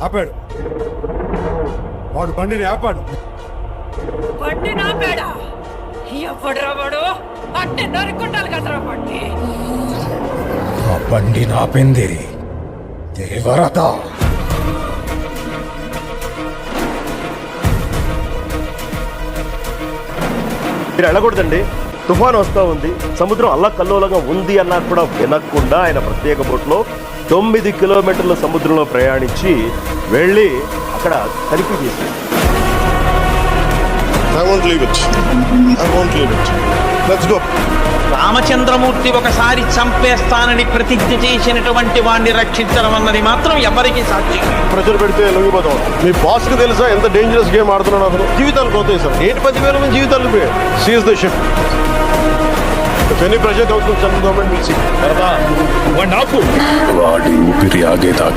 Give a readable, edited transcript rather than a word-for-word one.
ఆపాడు. వాడు బండిని ఆపాడు. బండి నాపేడా? ఎవడరా వాడు? అంటే నరుకుంటారు కదరా బండి. ఆ బండి నాపింది దేవరత. మీరు వెళ్ళకూడదండి, తుఫాను వస్తూ ఉంది, సముద్రం అల్లకల్లోలంగా ఉంది అన్నా కూడా వినకుండా ఆయన ప్రత్యేక బోట్లో 9 కిలోమీటర్ల సముద్రంలో ప్రయాణించి వెళ్ళి అక్కడ తనిఖీ చేశారు. I won't leave it. I won't leave it. Let's go. Ramachandramurthy ఒకసారి చంపేస్తానని ప్రతిజ్ఞ చేసినటువంటి వాడిని రక్షించడం అన్నది మాత్రం ఎవరికి సాధ్యం. ప్రెషర్ పెడితే లొంగిపోతాం. మీ బాస్ కి తెలుసా ఎంత డేంజరస్ గేమ్ ఆడుతున్నాడు అతను? జీవితాలు పోతాయి సార్. 10,000 మంది జీవితాలు పోయాయి. Seize the ship. If any pressure comes from central government, we'll see. వాడి ఊపిరి ఆగేదాకా